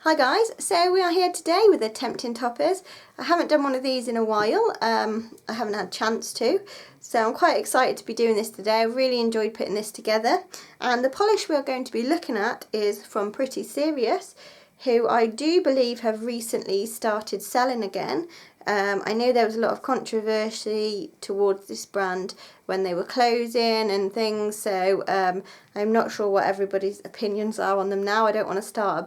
Hi guys, so we are here today with the Tempting Toppers. I haven't done one of these in a while, I haven't had a chance to, so I'm quite excited to be doing this today. I really enjoyed putting this together, and the polish we're going to be looking at is from Pretty Serious, who I do believe have recently started selling again. I know there was a lot of controversy towards this brand when they were closing and things, so I'm not sure what everybody's opinions are on them now. I don't want to start a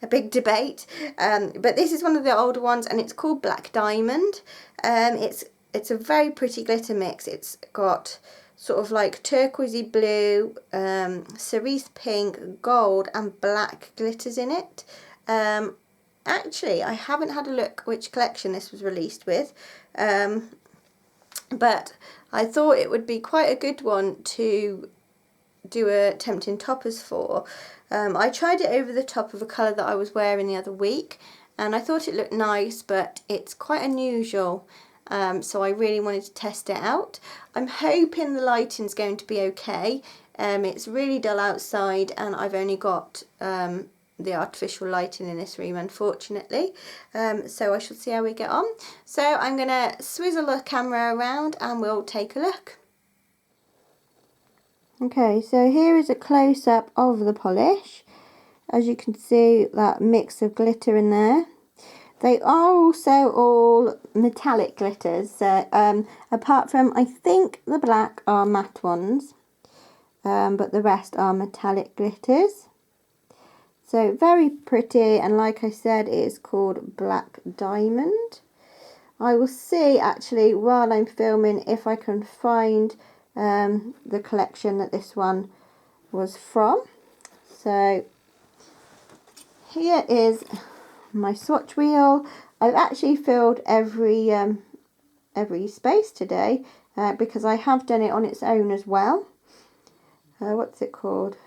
big debate, but this is one of the older ones, and it's called Black Diamond. It's a very pretty glitter mix. It's got sort of like turquoisey blue, cerise pink, gold and black glitters in it. Actually, I haven't had a look which collection this was released with, but I thought it would be quite a good one to do a Tempting Toppers for. I tried it over the top of a colour that I was wearing the other week, and I thought it looked nice, but it's quite unusual, so I really wanted to test it out. I'm hoping the lighting's going to be okay. It's really dull outside, and I've only got the artificial lighting in this room, unfortunately, so I shall see how we get on. So I'm going to swizzle the camera around and we'll take a look. Okay, so here is a close-up of the polish. As you can see, that mix of glitter in there. They are also all metallic glitters, so apart from, I think the black are matte ones, but the rest are metallic glitters. So very pretty, and like I said, it is called Black Diamond. I will see actually while I'm filming if I can find the collection that this one was from. So here is my swatch wheel. I've actually filled every space today because I have done it on its own as well. What's it called?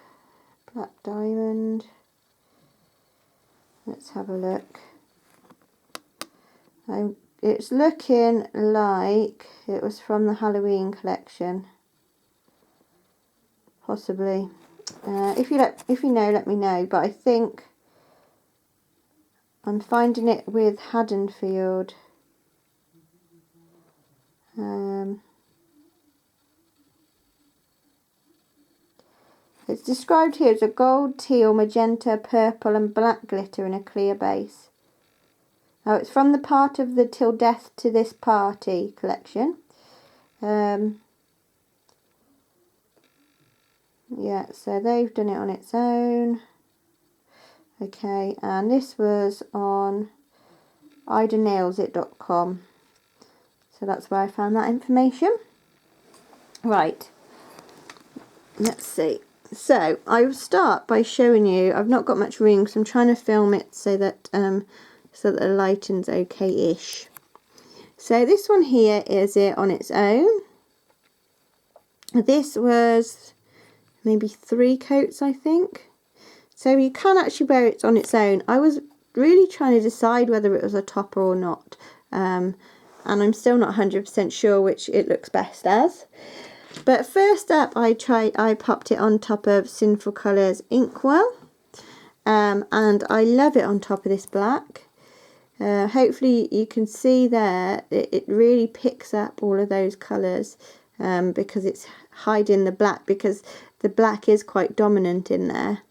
Black Diamond. Let's have a look. It's looking like it was from the Halloween collection, possibly. If you know, let me know. But I think I'm finding it with Haddonfield. It's described here as a gold, teal, magenta, purple and black glitter in a clear base. Now it's from the Part of the Till Death to This Party collection. Yeah, so they've done it on its own. Okay, and this was on idanailsit.com. So that's where I found that information. Right, let's see. So I will start by showing you. I've not got much room because I'm trying to film it so that the lighting's okay-ish. So this one here is it on its own. This was maybe 3 coats, I think. So you can actually wear it on its own. I was really trying to decide whether it was a topper or not, and I'm still not 100% sure which it looks best as. But first up, I popped it on top of Sinful Colours Inkwell, and I love it on top of this black. Hopefully you can see there, it really picks up all of those colours, because it's hiding the black, because the black is quite dominant in there.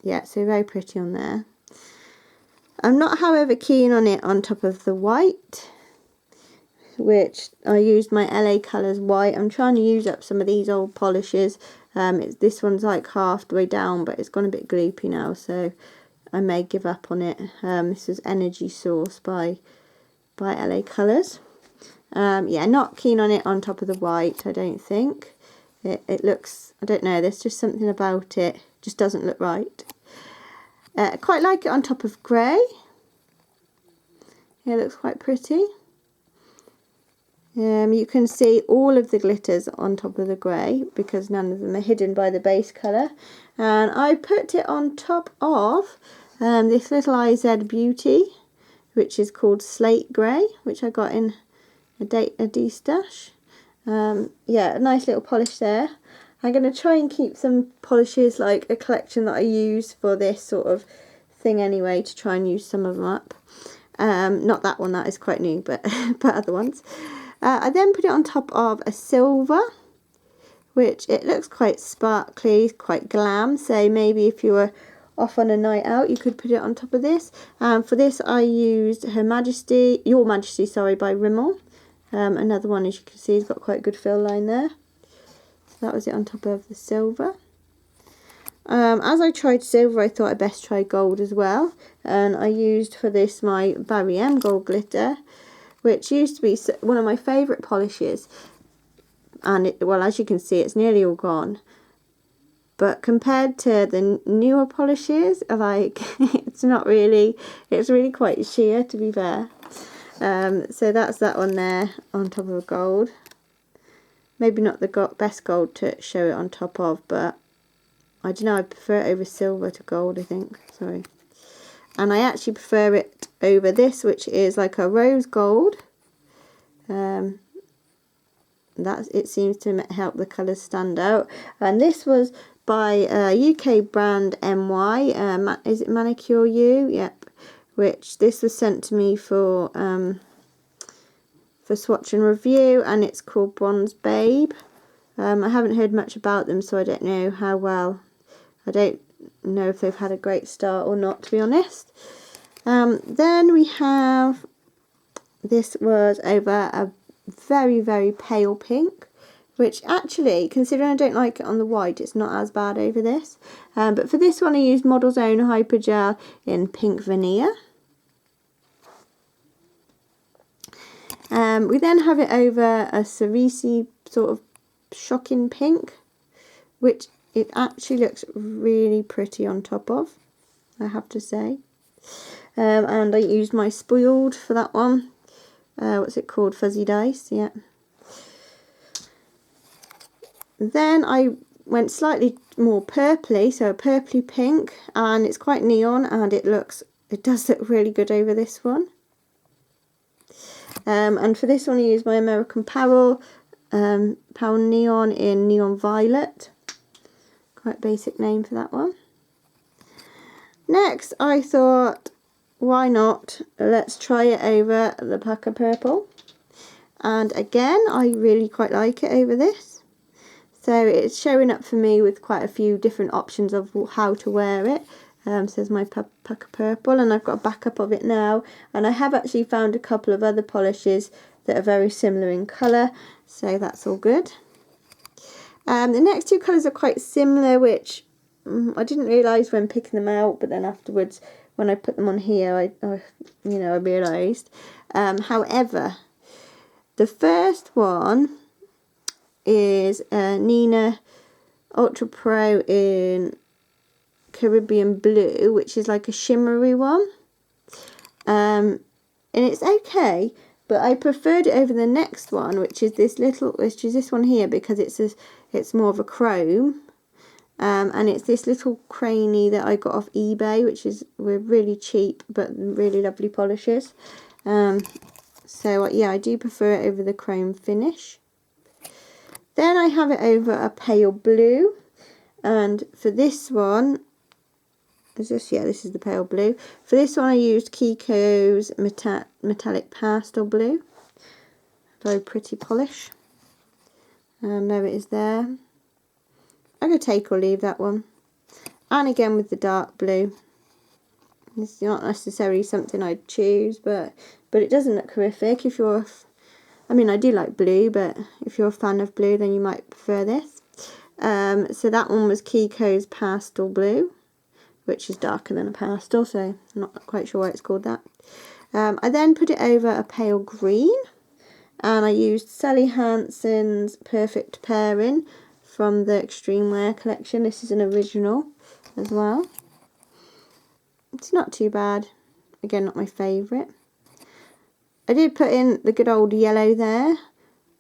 Yeah, so very pretty on there. I'm not, however, keen on it on top of the white, which I used my LA Colours white. I'm trying to use up some of these old polishes. This one's like halfway down, but it's gone a bit gloopy now, so I may give up on it. This is Energy Source by LA Colours. Yeah, not keen on it on top of the white, I don't think. It looks, I don't know, there's just something about it, just doesn't look right. I quite like it on top of grey. Yeah, it looks quite pretty. You can see all of the glitters on top of the grey because none of them are hidden by the base colour. And I put it on top of this little IZ Beauty, which is called Slate Grey, which I got in a D-stash. Yeah, a nice little polish there. I'm going to try and keep some polishes, like a collection that I use for this sort of thing anyway, to try and use some of them up. Not that one, that is quite new, but but other ones. I then put it on top of a silver, which it looks quite sparkly, quite glam, so maybe if you were off on a night out you could put it on top of this. For this I used Your Majesty, sorry, by Rimmel. Another one, as you can see, has got quite a good fill line there. So that was it on top of the silver. As I tried silver, I thought I'd best try gold as well, and I used for this my Barry M gold glitter, which used to be one of my favourite polishes, and well, as you can see, it's nearly all gone. But compared to the newer polishes, like it's really quite sheer, to be fair. So that's that one there on top of gold. Maybe not the best gold to show it on top of, but I don't know, I prefer it over silver to gold, I think. Sorry. And I actually prefer it over this, which is like a rose gold. It seems to help the colours stand out. And this was by UK brand MY. Is it Manicure You? Yep. Which this was sent to me for swatch and review, and it's called Bronze Babe. I haven't heard much about them, so I don't know how well. I don't know if they've had a great start or not, to be honest. Then we have, this was over a very, very pale pink, which actually, considering I don't like it on the white, it's not as bad over this. But for this one I used Model's Own Hypergel in Pink Vanilla. We then have it over a cerise sort of shocking pink, which it actually looks really pretty on top of, I have to say. And I used my Spoiled for that one. What's it called? Fuzzy Dice, yeah. Then I went slightly more purpley, so a purpley pink, and it's quite neon, and it does look really good over this one. And for this one I used my American Apparel Neon in Neon Violet. Quite basic name for that one. Next I thought, why not, let's try it over the Pucker Purple. And again, I really quite like it over this. So it's showing up for me with quite a few different options of how to wear it. Says my Pucker Purple, and I've got a backup of it now. And I have actually found a couple of other polishes that are very similar in colour, so that's all good. The next two colours are quite similar, which I didn't realise when picking them out, but then afterwards when I put them on here, I realised. However, the first one is Nina Ultra Pro in Caribbean Blue, which is like a shimmery one. And it's okay, but I preferred it over the next one, which is this one here, because it's more of a chrome. And it's this little cranny that I got off eBay, which were really cheap but really lovely polishes. So yeah, I do prefer it over the chrome finish. Then I have it over a pale blue, and for this one, this is the pale blue. For this one I used Kiko's Metallic Pastel Blue. Very pretty polish. There it is there. I'm going to take or leave that one. And again with the dark blue. It's not necessarily something I'd choose, but it doesn't look horrific. I do like blue, but if you're a fan of blue, then you might prefer this. So that one was Kiko's Pastel Blue, which is darker than a pastel, so I'm not quite sure why it's called that. I then put it over a pale green, and I used Sally Hansen's Perfect Pairing from the Extreme Wear collection. This is an original as well. It's not too bad. Again, not my favourite. I did put in the good old yellow there,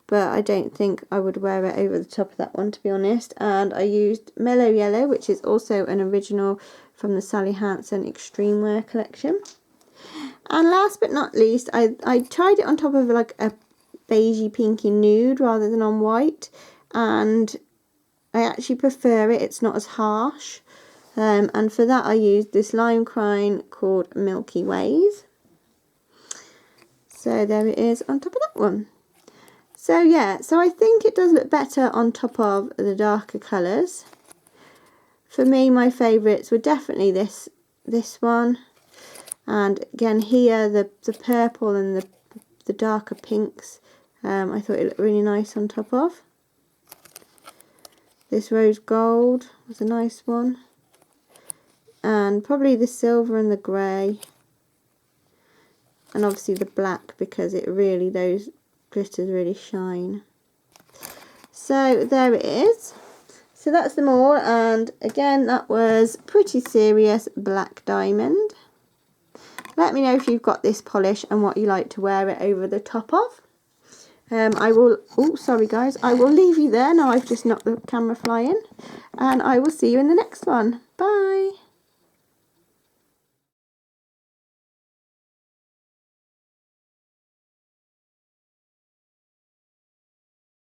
but I don't think I would wear it over the top of that one, to be honest. And I used Mellow Yellow, which is also an original from the Sally Hansen Extreme Wear collection. And last but not least, I tried it on top of like a beigey pinky nude rather than on white, and I actually prefer it. It's not as harsh. And for that I used this lime crayon called Milky Ways. So there it is on top of that one. So yeah, so I think it does look better on top of the darker colours. For me, my favourites were definitely this one, and again here the purple and the darker pinks. I thought it looked really nice on top of. This rose gold was a nice one, and probably the silver and the grey, and obviously the black, because it really, those glitters really shine. So there it is. So that's them all, and again that was Pretty Serious Black Diamond. Let me know if you've got this polish and what you like to wear it over the top of. I will, oh sorry guys, I will leave you there now. I've just knocked the camera flying, and I will see you in the next one. Bye.